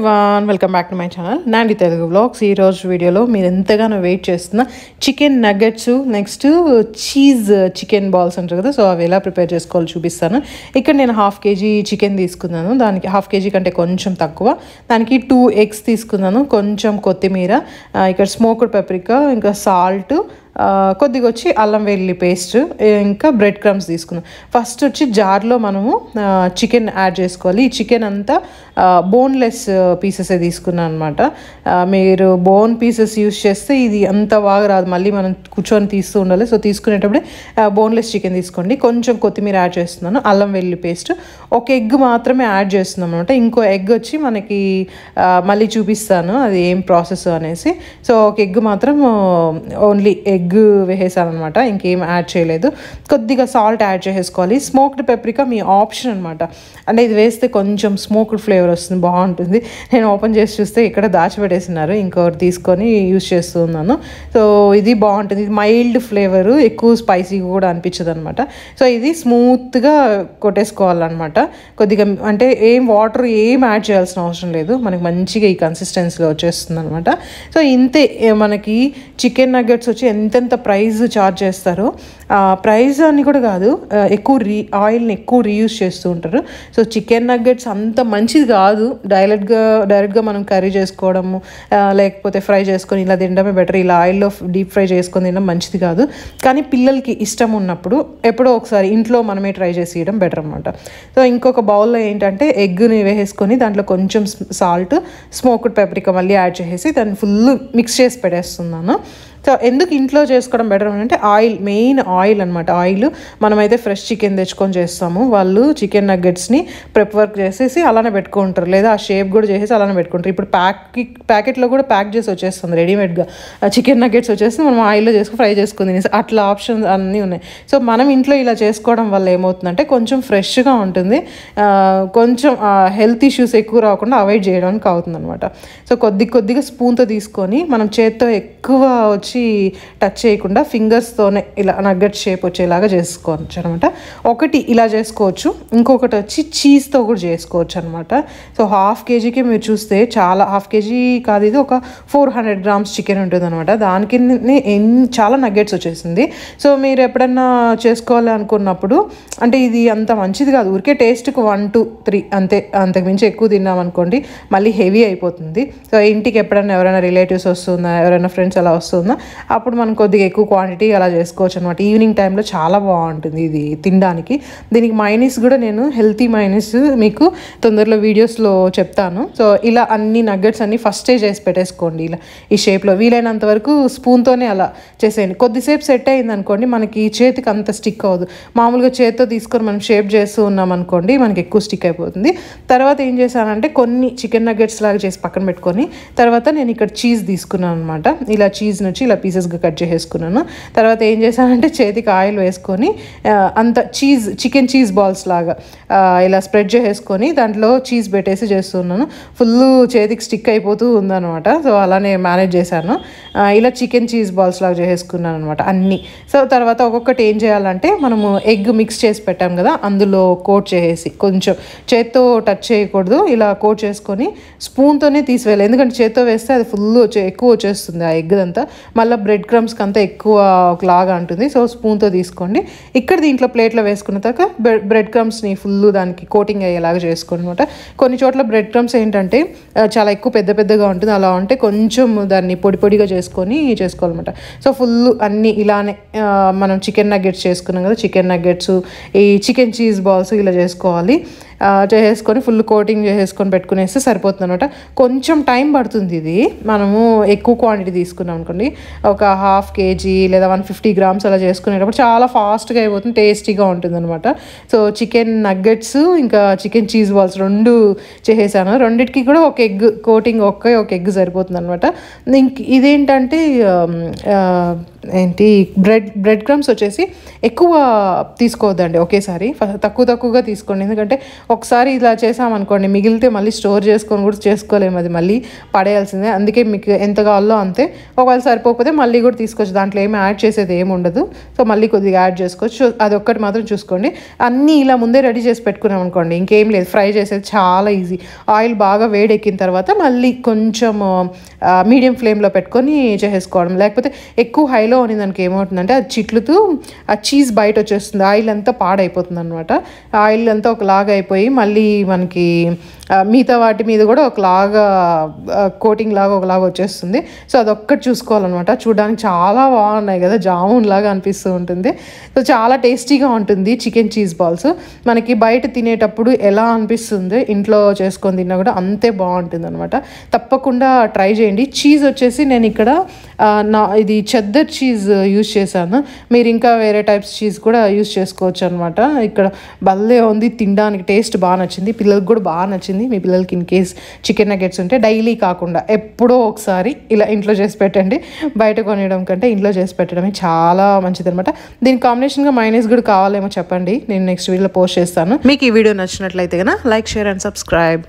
Everyone, welcome back to my channel Nandi Telugu vlogs. ఈరోజు వీడియోలో మీరు ఎంతగానో వెయిట్ చేస్తున్న chicken nuggets, next cheese chicken balls అంటారు కదా, సో అవి ఎలా ప్రిపేర్ చేసుకోవాలో చూపిస్తాను. ఇక్కడ నేను 1/2 kg చికెన్ తీసుకున్నాను. దానికి 1/2 kg కంటే కొంచెం తక్కువ. దానికి 2 eggs తీసుకున్నాను, కొంచెం కొత్తిమీర, ఇక్కడ స్మోక్డ్ పెప్రికా, ఇంకా సాల్ట్, కొద్దిగా వచ్చి అల్లం వెల్లుల్లి పేస్ట్, ఇంకా బ్రెడ్ క్రమ్స్ తీసుకున్నాం. ఫస్ట్ వచ్చి జార్లో మనము చికెన్ యాడ్ చేసుకోవాలి. ఈ చికెన్ అంతా బోన్లెస్ పీసెసే తీసుకున్నాను అనమాట. మీరు బోన్ పీసెస్ యూస్ చేస్తే ఇది అంత బాగా రాదు, మళ్ళీ మనం కూర్చొని తీస్తూ ఉండాలి. సో తీసుకునేటప్పుడే బోన్లెస్ చికెన్ తీసుకోండి. కొంచెం కొత్తిమీర యాడ్ చేస్తున్నాను, అల్లం వెల్లుల్లి పేస్ట్, ఒక ఎగ్ మాత్రమే యాడ్ చేస్తున్నాం అనమాట. ఇంకో ఎగ్ వచ్చి మనకి మళ్ళీ చూపిస్తాను అది ఏం ప్రాసెస్ అనేసి. సో ఒక ఎగ్ మాత్రం ఓన్లీ ఎగ్ వేసేసాను అనమాట, ఇంకేం యాడ్ చేయలేదు. కొద్దిగా సాల్ట్ యాడ్ చేసేసుకోవాలి. స్మోక్డ్ పెప్రికా మీ ఆప్షన్ అనమాట, అంటే ఇది వేస్తే కొంచెం స్మోక్డ్ ఫ్లేవర్ వస్తుంది, బాగుంటుంది. నేను ఓపెన్ చేసి చూస్తే ఇక్కడ దాచిపెట్టేసినారు, ఇంకొకటి తీసుకొని యూస్ చేస్తూ ఉన్నాను. సో ఇది బాగుంటుంది, ఇది మైల్డ్ ఫ్లేవరు, ఎక్కువ స్పైసీగా కూడా అనిపించదు అనమాట. సో ఇది స్మూత్గా కొట్టేసుకోవాలన్నమాట. కొద్దిగా అంటే ఏం వాటర్ ఏం యాడ్ చేయాల్సిన అవసరం లేదు, మనకి మంచిగా ఈ కన్సిస్టెన్సీలో వచ్చేస్తుంది అనమాట. సో ఇంతే. మనకి చికెన్ నగ్గెట్స్ వచ్చి ఎంతెంత ప్రైస్ ఛార్జ్ చేస్తారో, ప్రైస్ అని కూడా కాదు, ఎక్కువ ఆయిల్ని ఎక్కువ రీయూజ్ చేస్తూ ఉంటారు. సో చికెన్ నగ్గెట్స్ అంత మంచిది కాదు. డైరెక్ట్గా మనం కర్రీ చేసుకోవడము, లేకపోతే ఫ్రై చేసుకొని ఇలా తినడమే బెటర్. ఇలా ఆయిల్లో డీప్ ఫ్రై చేసుకొని తినడం మంచిది కాదు. కానీ పిల్లలకి ఇష్టం ఉన్నప్పుడు ఎప్పుడో ఒకసారి ఇంట్లో మనమే ట్రై చేసి ఇవ్వడం బెటర్ అనమాట. సో ఇంకొక బౌల్లో ఏంటంటే ఎగ్ని వేసేసుకొని దాంట్లో కొంచెం సాల్ట్, స్మోక్డ్ పెప్రికా మళ్ళీ యాడ్ చేసేసి దాన్ని ఫుల్ మిక్స్ చేసి పెట్టేస్తున్నాను. సో ఎందుకు ఇంట్లో చేసుకోవడం బెటర్ అంటే ఆయిల్, మెయిన్ ఆయిల్ అనమాట. ఆయిల్ మనమైతే ఫ్రెష్ చికెన్ తెచ్చుకొని చేస్తాము, వాళ్ళు చికెన్ నగ్గెట్స్ని ప్రెప్ వర్క్ చేసేసి అలానే పెట్టుకుంటారు, లేదా ఆ షేప్ కూడా చేసేసి అలానే పెట్టుకుంటారు. ఇప్పుడు ప్యాకెట్లో కూడా ప్యాక్ చేసి వచ్చేస్తుంది రెడీమేడ్గా చికెన్ నగ్గెట్స్ వచ్చేసి మనం ఆయిల్లో చేసుకుని ఫ్రై చేసుకుని తినేసి అట్లా ఆప్షన్స్ అన్నీ ఉన్నాయి. సో మనం ఇంట్లో ఇలా చేసుకోవడం వల్ల ఏమవుతుందంటే కొంచెం ఫ్రెష్గా ఉంటుంది, కొంచెం హెల్త్ ఇష్యూస్ ఎక్కువ రాకుండా అవాయిడ్ చేయడానికి అవుతుంది అనమాట. సో కొద్దిగా స్పూన్తో తీసుకొని మనం చేత్తో ఎక్కువ వచ్చి టచ్ చేయకుండా ఫింగర్స్తోనే ఇలా నగ్గెట్ షేప్ వచ్చేలాగా చేసుకోవచ్చు అనమాట. ఒకటి ఇలా చేసుకోవచ్చు, ఇంకొకటి వచ్చి చీజ్తో కూడా చేసుకోవచ్చు అనమాట. సో 1/2 kgకి మీరు చూస్తే చాలా, 1/2 kg కాదు, ఇది ఒక 400 grams చికెన్ ఉంటుంది అనమాట. దానికి చాలా నగ్గెట్స్ వచ్చేసింది. సో మీరు ఎప్పుడన్నా చేసుకోవాలి అనుకున్నప్పుడు, అంటే ఇది అంత మంచిది కాదు, ఊరికే టేస్ట్కి 1 to 3 అంతే, అంతకుమించి ఎక్కువ తిన్నామనుకోండి మళ్ళీ హెవీ అయిపోతుంది. సో ఇంటికి ఎప్పుడైనా ఎవరైనా రిలేటివ్స్ వస్తుందా, ఎవరైనా ఫ్రెండ్స్ అలా వస్తుందా, అప్పుడు మనం కొద్దిగా ఎక్కువ క్వాంటిటీ అలా చేసుకోవచ్చు అనమాట. ఈవినింగ్ టైంలో చాలా బాగుంటుంది ఇది తినడానికి. దీనికి మైనీస్ కూడా నేను హెల్తీ మైనీస్ మీకు తొందరలో వీడియోస్లో చెప్తాను. సో ఇలా అన్ని నగ్గెట్స్ అన్ని ఫస్టే చేసి పెట్టేసుకోండి ఇలా ఈ షేప్లో. వీలైనంత వరకు స్పూన్తోనే అలా చేసేయండి. కొద్దిసేపు సెట్ అయింది అనుకోండి, మనకి చేతికి అంత స్టిక్ అవ్వదు. మామూలుగా చేతితో తీసుకొని మనం షేప్ చేస్తూ ఉన్నాం అనుకోండి, మనకి ఎక్కువ స్టిక్ అయిపోతుంది. తర్వాత ఏం చేశానంటే కొన్ని చికెన్ నగ్గెట్స్ లాగా చేసి పక్కన పెట్టుకొని, తర్వాత నేను ఇక్కడ చీజ్ తీసుకున్నాను అనమాట. ఇలా చీజ్ నుంచి ఇలా పీసెస్గా కట్ చేసేసుకున్నాను. తర్వాత ఏం చేశానంటే చేతికి ఆయిల్ వేసుకొని అంత చికెన్ చీజ్ బాల్స్ లాగా ఇలా స్ప్రెడ్ చేసేసుకొని దాంట్లో చీజ్ పెట్టేసి చేస్తున్నాను. ఫుల్ చేతికి స్టిక్ అయిపోతూ ఉందన్నమాట. సో అలానే మేనేజ్ చేశాను. ఇలా చికెన్ చీజ్ బాల్స్ లాగా చేసేసుకున్నాను అనమాట అన్నీ. సో తర్వాత ఒక్కొక్కటి ఏం చేయాలంటే, మనము ఎగ్ మిక్స్ చేసి పెట్టాం కదా, అందులో కోట్ చేసేసి, కొంచెం చేత్తో టచ్ చేయకూడదు, ఇలా కోట్ చేసుకొని స్పూన్తోనే తీసివేయాలి. ఎందుకంటే చేత్తో వేస్తే అది ఫుల్ ఎక్కువ వచ్చేస్తుంది ఆ ఎగ్ అంతా, మళ్ళీ బ్రెడ్ క్రమ్స్కి అంతా ఎక్కువ ఒకలాగా ఉంటుంది. సో స్పూన్తో తీసుకోండి. ఇక్కడ దీంట్లో ప్లేట్లో వేసుకున్న తర్వాత బ్రెడ్ క్రమ్స్ని ఫుల్ దానికి కోటింగ్ అయ్యేలాగా చేసుకోండి అనమాట. కొన్ని చోట్ల బ్రెడ్ క్రమ్స్ ఏంటంటే చాలా ఎక్కువ పెద్దగా ఉంటుంది, అలా ఉంటే కొంచెం దాన్ని పొడిగా చేసుకొని చేసుకోవాలన్నమాట. సో ఫుల్ అన్నీ ఇలానే మనం చికెన్ నగ్గెట్స్ చేసుకున్నాం కదా, చికెన్ నగ్గెట్స్, ఈ చికెన్ చీజ్ బాల్స్ ఇలా చేసుకోవాలి. చేసేసుకొని ఫుల్ కోటింగ్ చేసేసుకొని పెట్టుకునేస్తే సరిపోతుంది అనమాట. కొంచెం టైం పడుతుంది ఇది, మనము ఎక్కువ క్వాంటిటీ తీసుకున్నాం అనుకోండి, ఒక 1/2 kg లేదా 150 grams అలా చేసుకునేటప్పుడు చాలా ఫాస్ట్గా అయిపోతుంది, టేస్టీగా ఉంటుంది అనమాట. సో చికెన్ నగ్గెట్స్ ఇంకా చికెన్ చీజ్ బాల్స్ 2 చేసేసాను. రెండింటికి కూడా ఒక ఎగ్ కోటింగ్, ఒక ఎగ్ సరిపోతుంది అనమాట. ఇదేంటంటే ఏంటి బ్రెడ్ క్రమ్స్ వచ్చేసి ఎక్కువ తీసుకోవద్దండి ఒకేసారి, తక్కువగా తీసుకోండి. ఎందుకంటే ఒకసారి ఇలా చేసామనుకోండి మిగిలితే మళ్ళీ స్టోర్ చేసుకొని కూడా చేసుకోలేము, అది మళ్ళీ పడేయాల్సిందే. అందుకే మీకు ఎంత కావాలో అంతే, ఒకవేళ సరిపోకపోతే మళ్ళీ కూడా తీసుకోవచ్చు, దాంట్లో ఏమి యాడ్ చేసేది ఏమి ఉండదు. సో మళ్ళీ కొద్దిగా యాడ్ చేసుకోవచ్చు, అది ఒక్కటి మాత్రం చూసుకోండి. అన్నీ ఇలా ముందే రెడీ చేసి పెట్టుకున్నాం అనుకోండి ఇంకేం లేదు, ఫ్రై చేసేది చాలా ఈజీ. ఆయిల్ బాగా వేడెక్కిన తర్వాత మళ్ళీ కొంచెం మీడియం ఫ్లేమ్లో పెట్టుకొని చేసేసుకోవడం, లేకపోతే ఎక్కువ హైలో ఉన్నది దానికి ఏమవుతుందంటే అది చిట్లుతూ ఆ చీజ్ బయట వచ్చేస్తుంది, ఆయిల్ అంతా పాడైపోతుంది అనమాట. ఆయిల్ అంతా ఒకలాగా అయిపోయి మళ్ళీ మనకి మిగతా వాటి మీద కూడా ఒకలాగా కోటింగ్ లాగా ఒకలాగా వచ్చేస్తుంది. సో అదొక్కటి చూసుకోవాలన్నమాట. చూడడానికి చాలా బాగున్నాయి కదా, జామున్ లాగా అనిపిస్తూ ఉంటుంది. సో చాలా టేస్టీగా ఉంటుంది చికెన్ చీజ్ బాల్స్. మనకి బయట తినేటప్పుడు ఎలా అనిపిస్తుంది ఇంట్లో చేసుకొని తిన్నా కూడా అంతే బాగుంటుంది అనమాట. తప్పకుండా ట్రై చేయండి. చీజ్ వచ్చేసి నేను ఇక్కడ ఇది చెద్దర్ చీజ్ యూజ్ చేశాను, మీరు ఇంకా వేరే టైప్స్ చీజ్ కూడా యూజ్ చేసుకోవచ్చు అనమాట. ఇక్కడ భలే ఉంది, తినడానికి టేస్ట్ బాగా నచ్చింది, పిల్లలకి కూడా బాగా నచ్చింది. మీ పిల్లలకి ఇన్ కేస్ చికెన్ నగెట్స్ ఉంటే డైలీ కాకుండా ఎప్పుడో ఒకసారి ఇలా ఇంట్లో చేసి పెట్టండి, బయట కొనడం కంటే ఇంట్లో చేసి పెట్టడమే చాలా మంచిది అనమాట. దీనికి కాంబినేషన్గా మైనస్ కూడా కావాలేమో చెప్పండి, నేను నెక్స్ట్ వీడియోలో పోస్ట్ చేస్తాను. మీకు ఈ వీడియో నచ్చినట్లయితే కనుక లైక్, షేర్ అండ్ సబ్స్క్రైబ్.